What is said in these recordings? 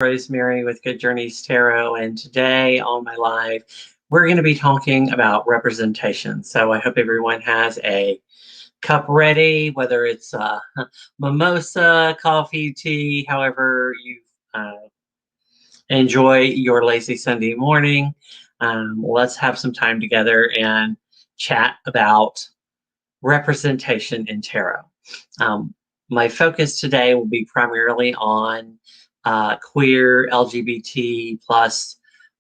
Rosemary with Good Journeys Tarot, and today on my live, we're going to be talking about representation. So I hope everyone has a cup ready, whether it's mimosa, coffee, tea, however you enjoy your lazy Sunday morning. Let's have some time together and chat about representation in tarot. My focus today will be primarily on queer LGBT plus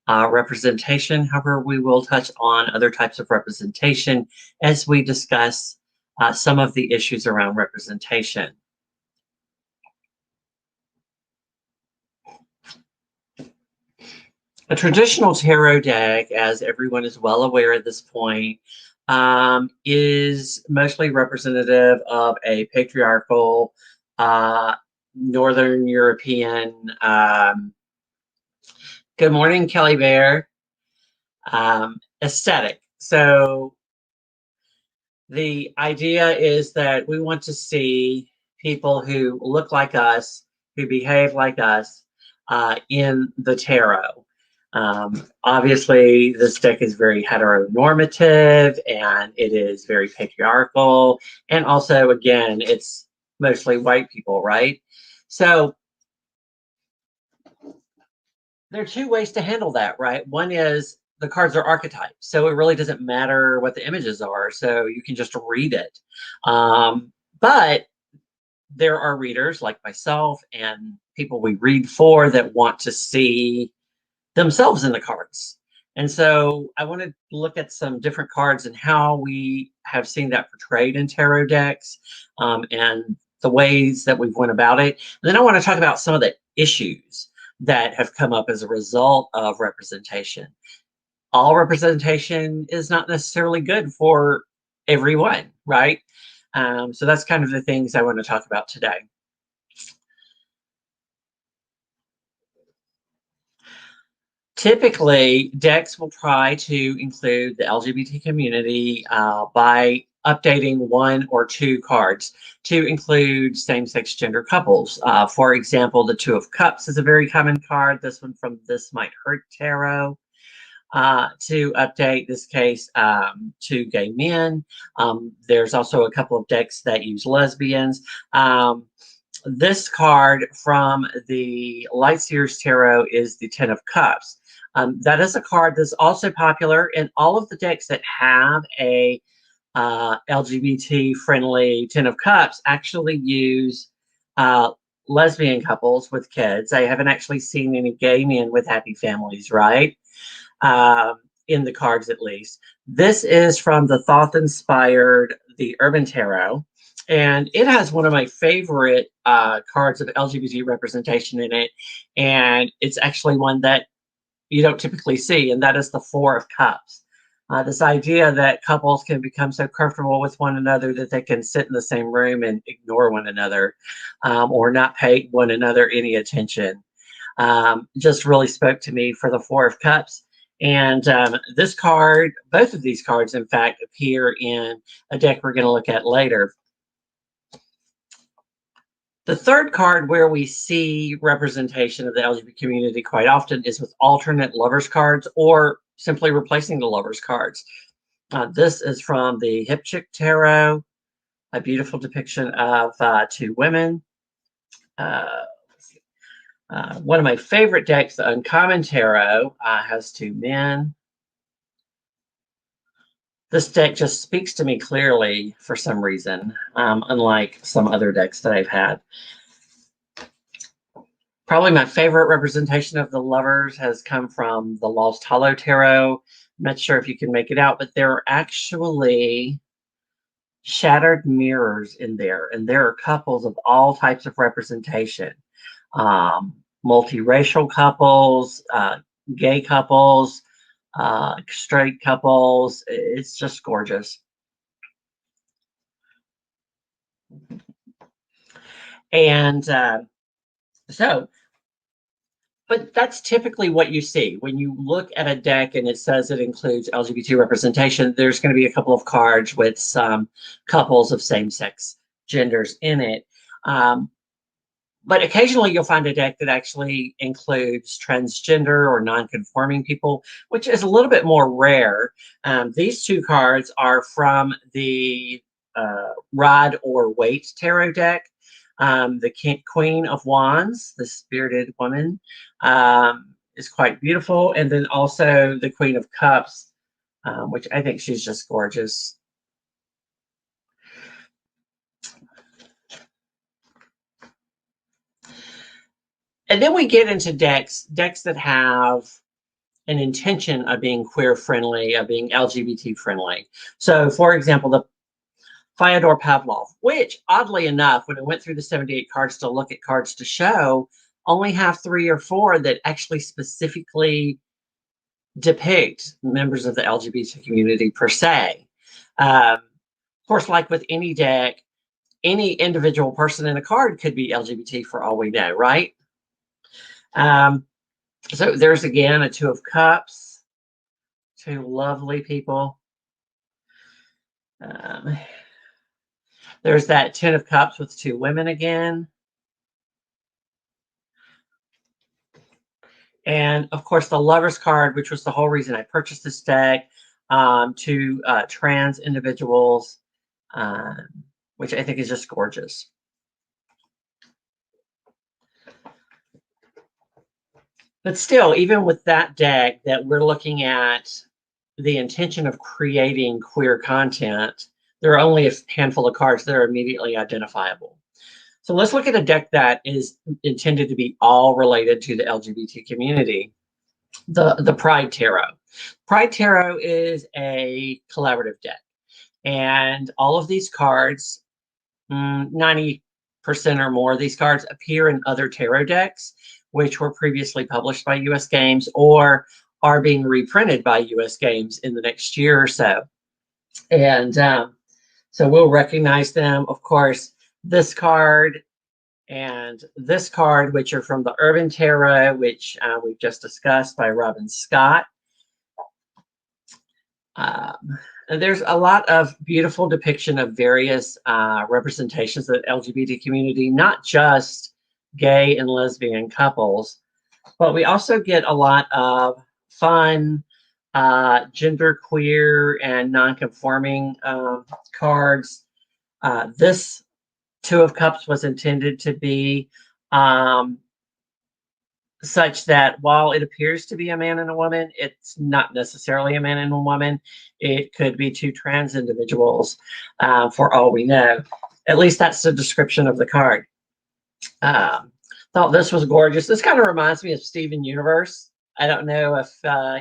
representation. However, we will touch on other types of representation as we discuss some of the issues around representation. A traditional tarot deck, as everyone is well aware at this point, is mostly representative of a patriarchal Northern European, good morning, Kelly Bear, aesthetic. So the idea is that we want to see people who look like us, who behave like us in the tarot. Obviously, this deck is very heteronormative and it is very patriarchal. And also, again, it's mostly white people, right? So there are two ways to handle that, right? One is the cards are archetypes, so it really doesn't matter what the images are, so you can just read it. But there are readers like myself and people we read for that want to see themselves in the cards. And so I want to look at some different cards and how we have seen that portrayed in tarot decks and the ways that we've went about it. And then I want to talk about some of the issues that have come up as a result of representation. All representation is not necessarily good for everyone, right? So that's kind of the things I want to talk about today. Typically, decks will try to include the LGBT community by updating one or two cards to include same-sex gender couples. For example, the Two of Cups is a very common card. This one from This Might Hurt Tarot. To update this case to gay men. There's also a couple of decks that use lesbians. This card from the Lightseers Tarot is the Ten of Cups. That is a card that's also popular in all of the decks that have a LGBT Ten of Cups actually use lesbian couples with kids. I haven't actually seen any gay men with happy families, right? In the cards at least. This is from the Thoth-inspired The Urban Tarot. And it has one of my favorite cards of LGBT representation in it. And it's actually one that you don't typically see, and that is the Four of Cups. This idea that couples can become so comfortable with one another that they can sit in the same room and ignore one another or not pay one another any attention. Just really spoke to me for the Four of Cups. And this card, both of these cards, in fact, appear in a deck we're going to look at later. The third card where we see representation of the LGBT community quite often is with alternate lovers cards or simply replacing the lovers cards. This is from the Hipchick Tarot, a beautiful depiction of two women. One of my favorite decks, the Uncommon Tarot, has two men. This deck just speaks to me clearly for some reason, unlike some other decks that I've had. Probably my favorite representation of the lovers has come from the Lost Hollow Tarot. I'm not sure if you can make it out, but there are actually shattered mirrors in there, and there are couples of all types of representation. Multiracial couples, gay couples, straight couples. It's just gorgeous. And but that's typically what you see when you look at a deck and it says it includes LGBT representation. There's going to be a couple of cards with some couples of same-sex genders in it. But occasionally you'll find a deck that actually includes transgender or non-conforming people, which is a little bit more rare. These two cards are from the Ride or Wait tarot deck. The Queen of Wands, the spirited woman, is quite beautiful. And then also the Queen of Cups, which I think she's just gorgeous. And then we get into decks that have an intention of being queer friendly, of being LGBT friendly. So, for example, the Fyodor Pavlov, which oddly enough, when I went through the 78 cards to look at cards to show, only have 3 or 4 that actually specifically depict members of the LGBT community per se. Of course, like with any deck, any individual person in a card could be LGBT for all we know, right? So there's again a 2 of Cups, 2 lovely people. There's that 10 of Cups with 2 women again. And of course, the Lovers card, which was the whole reason I purchased this deck, to trans individuals, which I think is just gorgeous. But still, even with that deck, that we're looking at the intention of creating queer content, there are only a handful of cards that are immediately identifiable. So let's look at a deck that is intended to be all related to the LGBT community, the Pride Tarot. Pride Tarot is a collaborative deck, and all of these cards, 90% or more of these cards appear in other tarot decks, which were previously published by US Games or are being reprinted by US Games in the next year or so. And so we'll recognize them. Of course, this card and this card, which are from the Urban Tarot, which we've just discussed, by Robin Scott. There's a lot of beautiful depiction of various representations of the LGBT community, not just gay and lesbian couples, but we also get a lot of fun genderqueer and non-conforming cards. This 2 of Cups was intended to be such that while it appears to be a man and a woman, it's not necessarily a man and a woman. It could be 2 trans individuals, for all we know. At least that's the description of the card. Thought this was gorgeous. This kind of reminds me of Steven Universe. I don't know if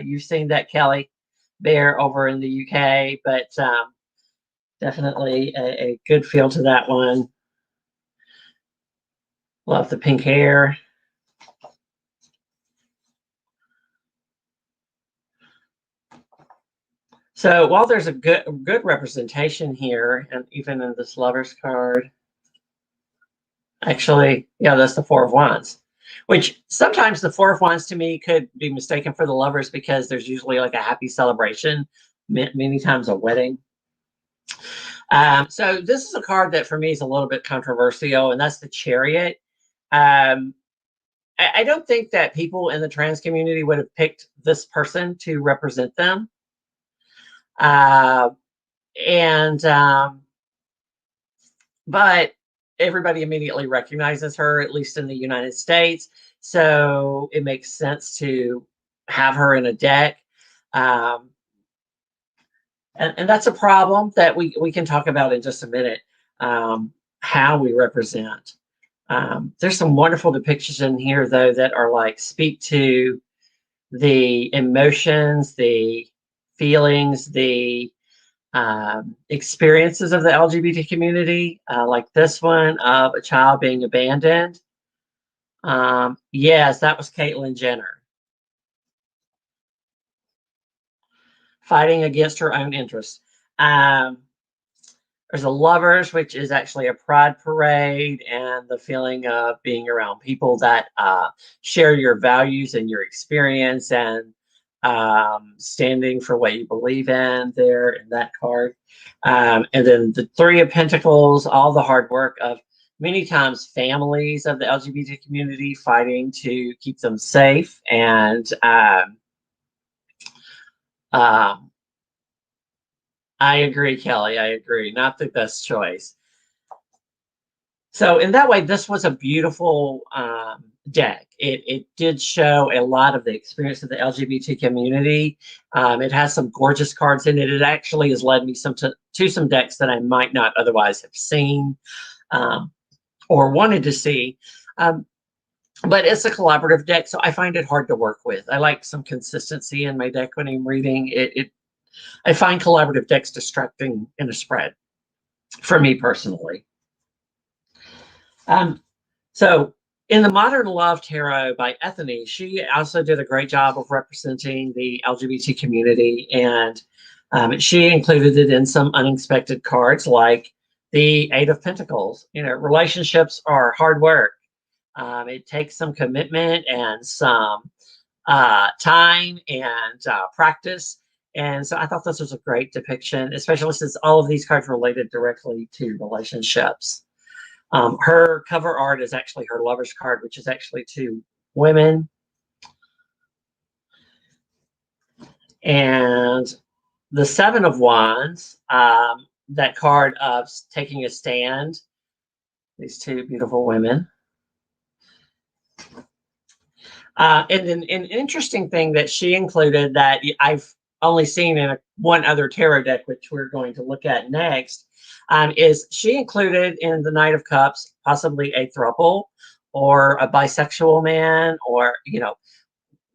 you've seen that, Kelly Bear, over in the UK, but definitely a good feel to that one. Love the pink hair. So while there's a good representation here, and even in this Lovers card, actually, yeah, that's the 4 of Wands, which sometimes the 4 of Wands to me could be mistaken for the Lovers because there's usually like a happy celebration, many times a wedding. So this is a card that for me is a little bit controversial, and that's the Chariot. I don't think that people in the trans community would have picked this person to represent them. But everybody immediately recognizes her, at least in the United States. So it makes sense to have her in a deck. And that's a problem that we can talk about in just a minute, how we represent. There's some wonderful depictions in here, though, that are like speak to the emotions, the feelings, the experiences of the LGBT community, like this one of a child being abandoned. Yes, that was Caitlyn Jenner fighting against her own interests. There's a Lovers, which is actually a pride parade, and the feeling of being around people that share your values and your experience, and standing for what you believe in there in that card. And then the 3 of Pentacles, all the hard work of many times families of the LGBT community fighting to keep them safe. And um, I agree, Kelly. I agree. Not the best choice. So in that way, this was a beautiful deck. It did show a lot of the experience of the LGBT community. It has some gorgeous cards in it. It actually has led me to some decks that I might not otherwise have seen um, or wanted to see. Um, but it's a collaborative deck, so I find it hard to work with. I like some consistency in my deck when I'm reading. I find collaborative decks distracting in a spread for me personally. Um, so in the Modern Love Tarot by Ethony, she also did a great job of representing the LGBT community, and she included it in some unexpected cards like the Eight of Pentacles. You know, relationships are hard work. It takes some commitment and some time and practice. And so I thought this was a great depiction, especially since all of these cards related directly to relationships. Her cover art is actually her lover's card, which is actually two women. And the Seven of Wands, that card of taking a stand, these two beautiful women. And then an interesting thing that she included that I've only seen in one other tarot deck, which we're going to look at next, is she included in the Knight of Cups possibly a throuple or a bisexual man, or, you know,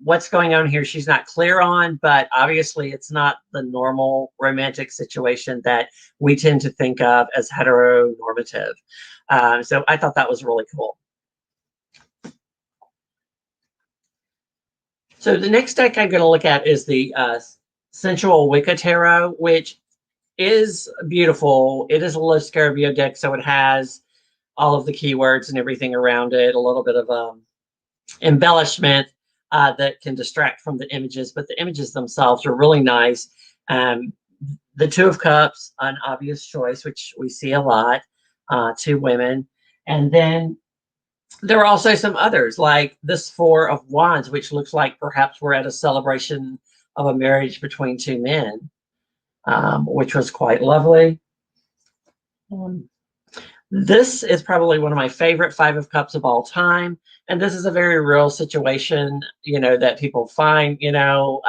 what's going on here she's not clear on, but obviously it's not the normal romantic situation that we tend to think of as heteronormative. So I thought that was really cool. So the next deck I'm going to look at is the Sensual Wicca Tarot, which is beautiful. It is a Lo Scarabeo deck, so it has all of the keywords and everything around it, a little bit of embellishment that can distract from the images, but the images themselves are really nice. The Two of Cups, an obvious choice, which we see a lot, two women. And then there are also some others, like this Four of Wands, which looks like perhaps we're at a celebration of a marriage between two men, which was quite lovely. This is probably one of my favorite Five of Cups of all time. And this is a very real situation, you know, that people find, you know,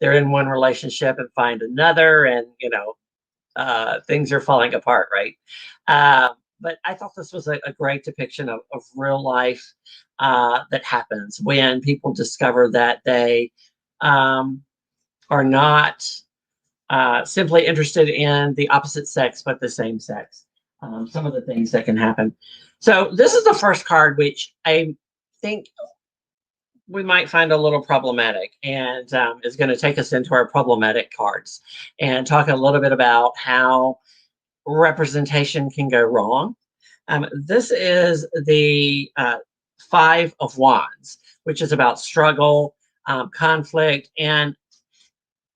they're in one relationship and find another, and, you know, things are falling apart, right? But I thought this was a great depiction of real life that happens when people discover that they are not simply interested in the opposite sex, but the same sex. Some of the things that can happen. So this is the first card, which I think we might find a little problematic, and is going to take us into our problematic cards and talk a little bit about how representation can go wrong. This is the Five of Wands, which is about struggle, conflict, and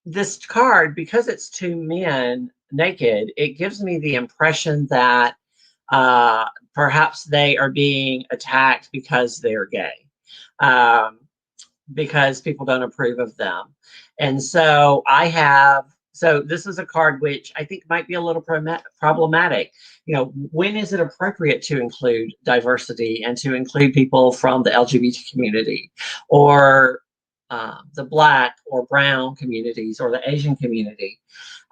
this card, because it's two men naked, it gives me the impression that perhaps they are being attacked because they're gay, because people don't approve of them. And so so this is a card which I think might be a little problematic. You know, when is it appropriate to include diversity and to include people from the LGBT community, or the Black or brown communities, or the Asian community?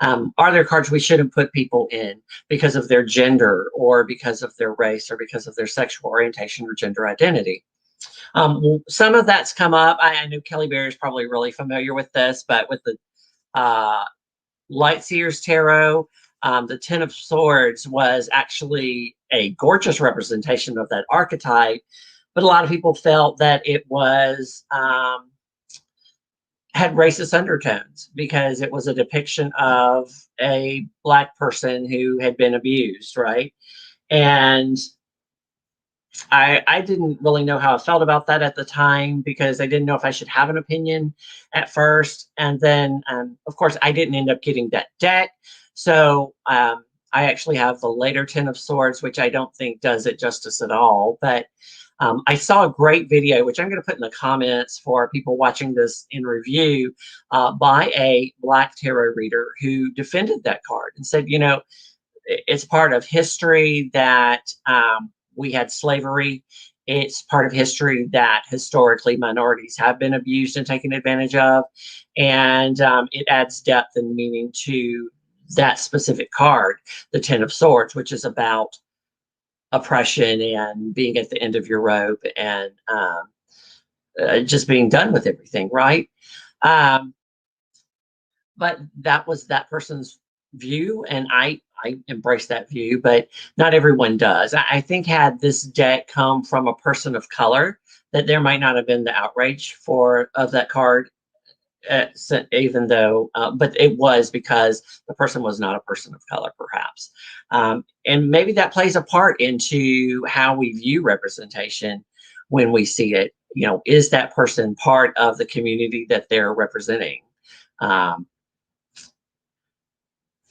Are there cards we shouldn't put people in because of their gender, or because of their race, or because of their sexual orientation or gender identity? Some of that's come up. I know Kelly Berry is probably really familiar with this, but with the Lightseers Tarot, the Ten of Swords was actually a gorgeous representation of that archetype, but a lot of people felt that it was had racist undertones because it was a depiction of a Black person who had been abused, right? And I didn't really know how I felt about that at the time, because I didn't know if I should have an opinion at first. And then, of course, I didn't end up getting that deck. So I actually have the later Ten of Swords, which I don't think does it justice at all. But I saw a great video, which I'm going to put in the comments for people watching this in review, by a Black tarot reader who defended that card and said, you know, it's part of history that we had slavery. It's part of history that historically minorities have been abused and taken advantage of. And it adds depth and meaning to that specific card, the Ten of Swords, which is about oppression and being at the end of your rope and just being done with everything, right? But that was that person's view, and I embrace that view, but not everyone does. I think had this deck come from a person of color, that there might not have been the outrage of that card, even though, but it was because the person was not a person of color, perhaps. And maybe that plays a part into how we view representation when we see it. You know, is that person part of the community that they're representing?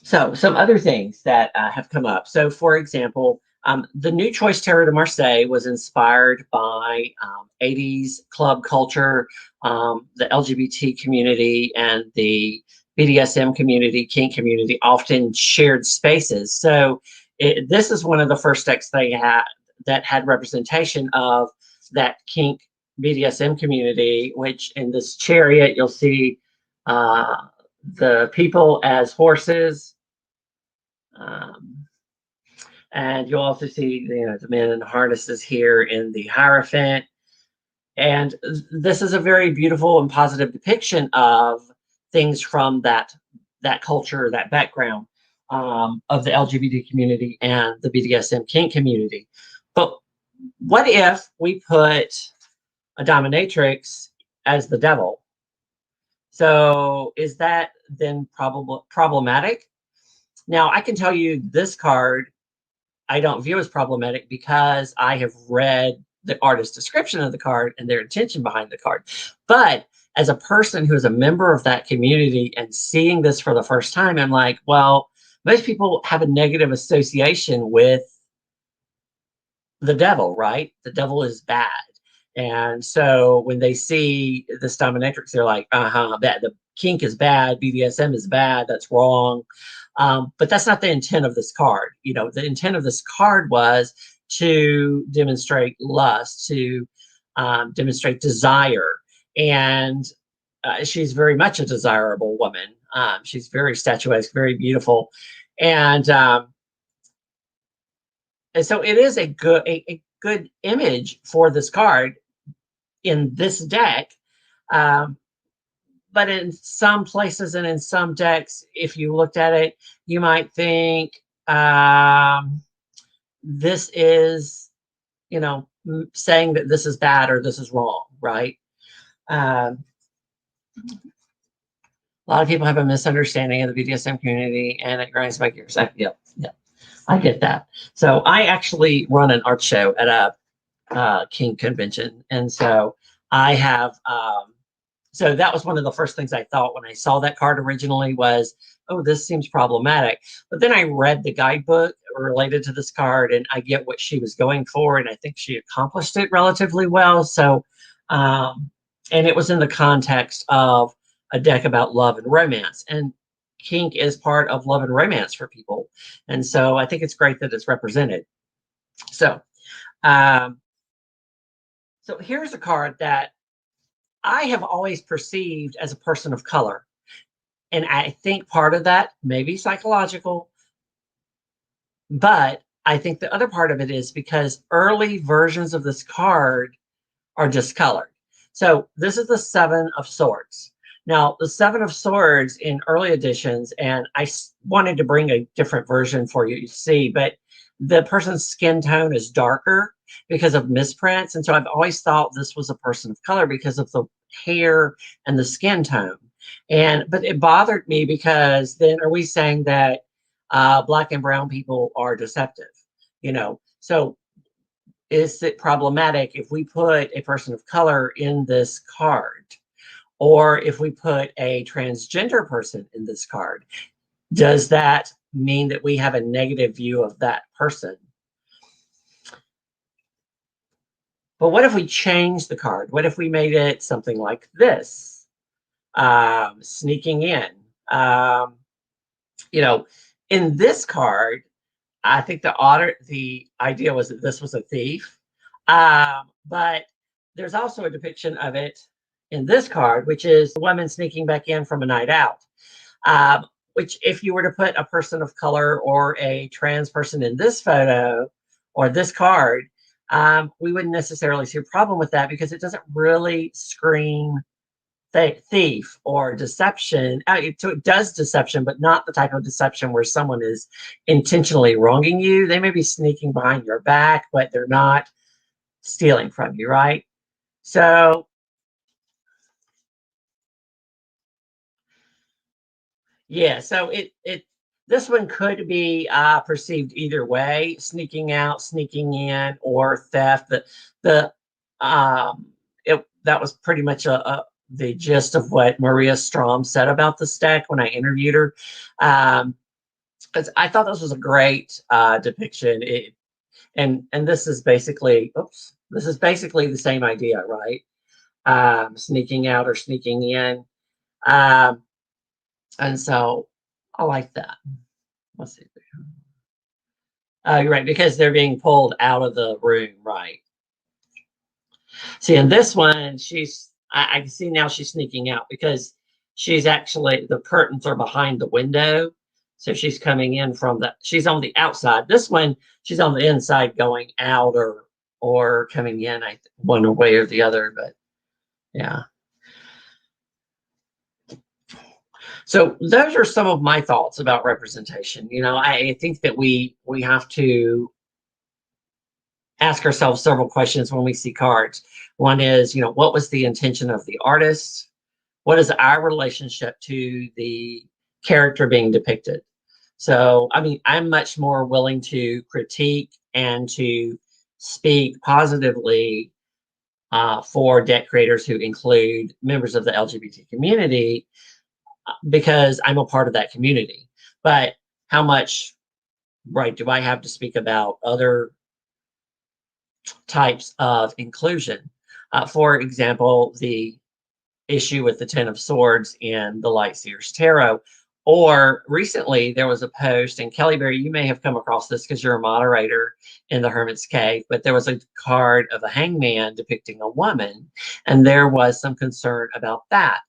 So some other things that have come up. So for example, the New Choice Tarot de Marseille was inspired by 80s club culture, the LGBT community and the BDSM community, kink community, often shared spaces. So this is one of the first decks they had that had representation of that kink BDSM community, which in this chariot, you'll see the people as horses. And you'll also see, you know, the men in harnesses here in the Hierophant. And this is a very beautiful and positive depiction of things from that culture, that background of the LGBT community and the BDSM kink community. But what if we put a dominatrix as the devil? So is that then problematic? Now, I can tell you this card I don't view as problematic because I have read the artist's description of the card and their intention behind the card. But as a person who is a member of that community and seeing this for the first time, I'm like, well, most people have a negative association with the devil, right? The devil is bad. And so when they see this dominatrix, they're like, bad. The kink is bad, BDSM is bad, that's wrong. But that's not the intent of this card. You know, the intent of this card was to demonstrate lust, to demonstrate desire. And she's very much a desirable woman. She's very statuesque, very beautiful. And so it is a good image for this card in this deck. But in some places and in some decks, if you looked at it, you might think this is, you know, saying that this is bad or this is wrong, right? A lot of people have a misunderstanding of the BDSM community, and it grinds my gears. Yep, I get that. So I actually run an art show at a kink convention, and so I have. So that was one of the first things I thought when I saw that card originally was, oh, this seems problematic. But then I read the guidebook related to this card, and I get what she was going for, and I think she accomplished it relatively well. So, and it was in the context of a deck about love and romance, and kink is part of love and romance for people. And so I think it's great that it's represented. So, so here's a card that I have always perceived as a person of color. And I think part of that may be psychological, but I think the other part of it is because early versions of this card are discolored. So this is the Seven of Swords. Now, the Seven of Swords in early editions, and I wanted to bring a different version for you to see, but the person's skin tone is darker because of misprints. And so I've always thought this was a person of color because of the hair and the skin tone. But it bothered me because then are we saying that Black and brown people are deceptive? You know, so is it problematic if we put a person of color in this card? Or if we put a transgender person in this card? Does that mean that we have a negative view of that person. But what if we change the card? What if we made it something like this? Sneaking in. You know, in this card, I think the idea was that this was a thief. But there's also a depiction of it in this card, which is a woman sneaking back in from a night out. Which, if you were to put a person of color or a trans person in this photo or this card, we wouldn't necessarily see a problem with that because it doesn't really scream thief or deception. So it does deception, but not the type of deception where someone is intentionally wronging you. They may be sneaking behind your back, but they're not stealing from you, right? So yeah, so it this one could be perceived either way: sneaking out, sneaking in, or theft. The that was pretty much the gist of what Maria Strom said about the stack when I interviewed her. Because I thought this was a great depiction. And this is basically, this is basically the same idea, right? Sneaking out or sneaking in. And so I like that. Let's see. You're right, because they're being pulled out of the room, right? See, in this one, I can see now she's sneaking out because she's actually, the curtains are behind the window. So she's coming in she's on the outside. This one, she's on the inside going out or coming in, one way or the other, but yeah. So those are some of my thoughts about representation. I think that we have to ask ourselves several questions when we see cards. One is, what was the intention of the artist? What is our relationship to the character being depicted? So, I mean, I'm much more willing to critique and to speak positively for deck creators who include members of the LGBT community because I'm a part of that community. But how much right do I have to speak about other types of inclusion? For example, the issue with the Ten of Swords in the Lightseers Tarot. Or recently, there was a post, and Kelly Berry, you may have come across this because you're a moderator in the Hermit's Cave, but there was a card of a hangman depicting a woman, and there was some concern about that,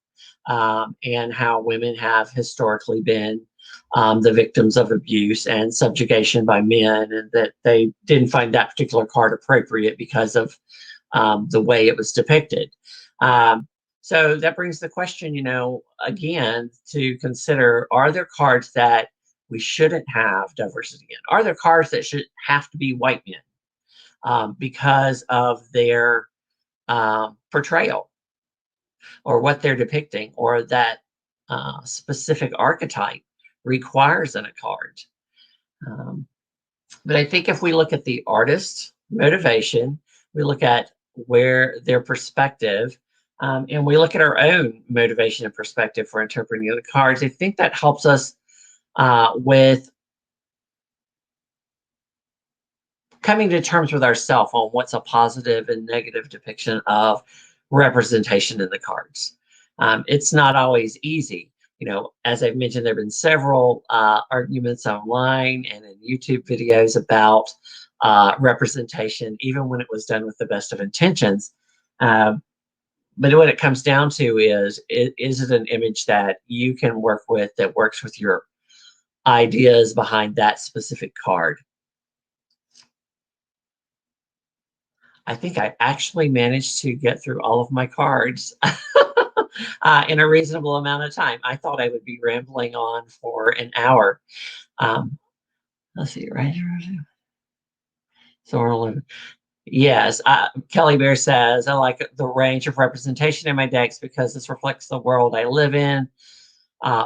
and how women have historically been the victims of abuse and subjugation by men, and that they didn't find that particular card appropriate because of the way it was depicted. So that brings the question, again, to consider, are there cards that we shouldn't have diversity in? Are there cards that should have to be white men because of their portrayal or what they're depicting, or that specific archetype requires in a card? But I think if we look at the artist's motivation, we look at where their perspective, and we look at our own motivation and perspective for interpreting the cards, I think that helps us with coming to terms with ourselves on what's a positive and negative depiction of representation in the cards. It's not always easy. As I've mentioned, there have been several arguments online and in YouTube videos about representation, even when it was done with the best of intentions. But what it comes down to is it an image that you can work with, that works with your ideas behind that specific card? I think I actually managed to get through all of my cards in a reasonable amount of time. I thought I would be rambling on for an hour. Let's see, right? So yes, Kelly Bear says, I like the range of representation in my decks because this reflects the world I live in,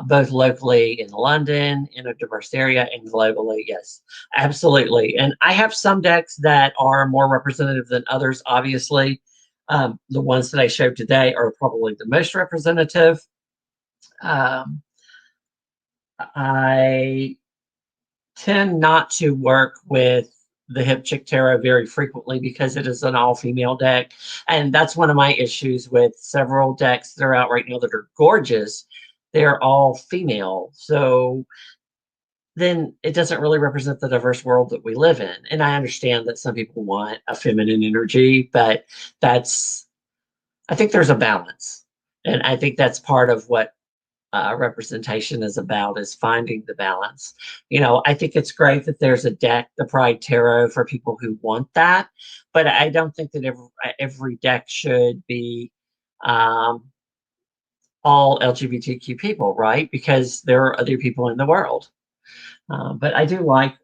both locally in London, in a diverse area, and globally. Yes, absolutely. And I have some decks that are more representative than others, obviously. The ones that I showed today are probably the most representative. I tend not to work with the Hip Chick Tarot very frequently because it is an all-female deck, and that's one of my issues with several decks that are out right now that are gorgeous. They're all female, so then it doesn't really represent the diverse world that we live in. And I understand that some people want a feminine energy, but that's I think there's a balance, and I think that's part of what representation is about, is finding the balance. I think it's great that there's a deck, the Pride Tarot, for people who want that, but I don't think that every deck should be um, all LGBTQ people, right? Because there are other people in the world. But I do like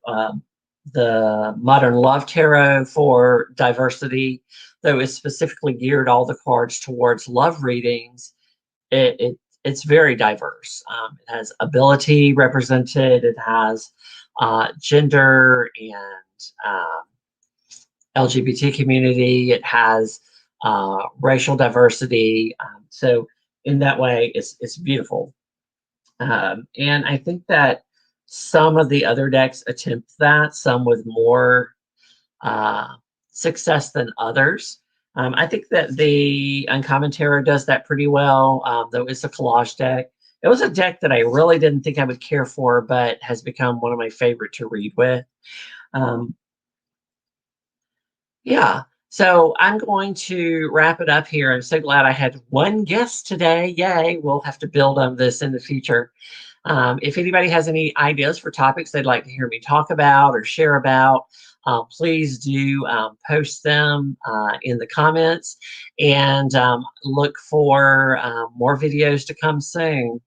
the Modern Love Tarot for diversity, though it's specifically geared all the cards towards love readings. It's very diverse. It has ability represented. It has gender and LGBT community. It has racial diversity. So in that way, it's beautiful. And I think that some of the other decks attempt that, some with more success than others. I think that the Uncommon Tarot does that pretty well, though it's a collage deck. It was a deck that I really didn't think I would care for, but has become one of my favorite to read with. Um, yeah, so I'm going to wrap it up here. I'm so glad I had one guest today. Yay, we'll have to build on this in the future. If anybody has any ideas for topics they'd like to hear me talk about or share about, please do post them in the comments, and look for more videos to come soon.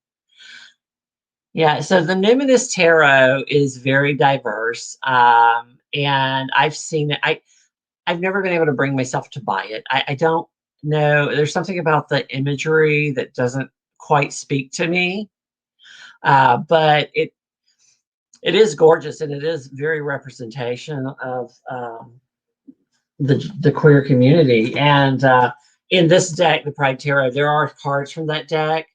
Yeah, so the Numinous Tarot is very diverse, and I've seen it. I've never been able to bring myself to buy it. I don't know. There's something about the imagery that doesn't quite speak to me, but it is gorgeous, and it is very representation of the queer community. And in this deck, the Pride Tarot, there are cards from that deck.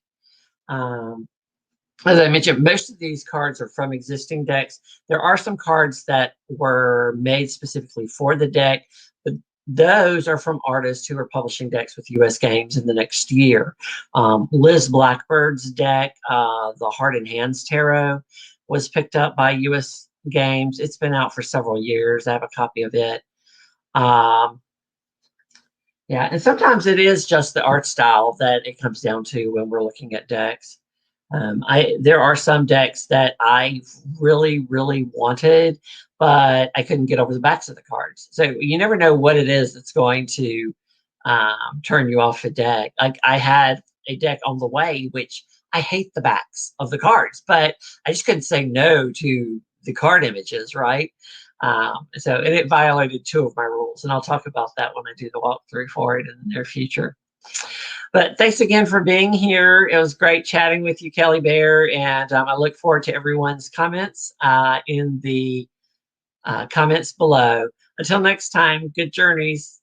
As I mentioned, most of these cards are from existing decks. There are some cards that were made specifically for the deck, but those are from artists who are publishing decks with US Games in the next year. Liz Blackbird's deck, the Heart and Hands Tarot, was picked up by US Games. It's been out for several years. I have a copy of it. Yeah, and sometimes it is just the art style that it comes down to when we're looking at decks. There are some decks that I really, really wanted, but I couldn't get over the backs of the cards. So you never know what it is that's going to turn you off a deck. Like, I had a deck on the way, which I hate the backs of the cards, but I just couldn't say no to the card images, right? And it violated two of my rules, and I'll talk about that when I do the walkthrough for it in the near future. But thanks again for being here. It was great chatting with you, Kelly Bear, and I look forward to everyone's comments in the comments below. Until next time, good journeys.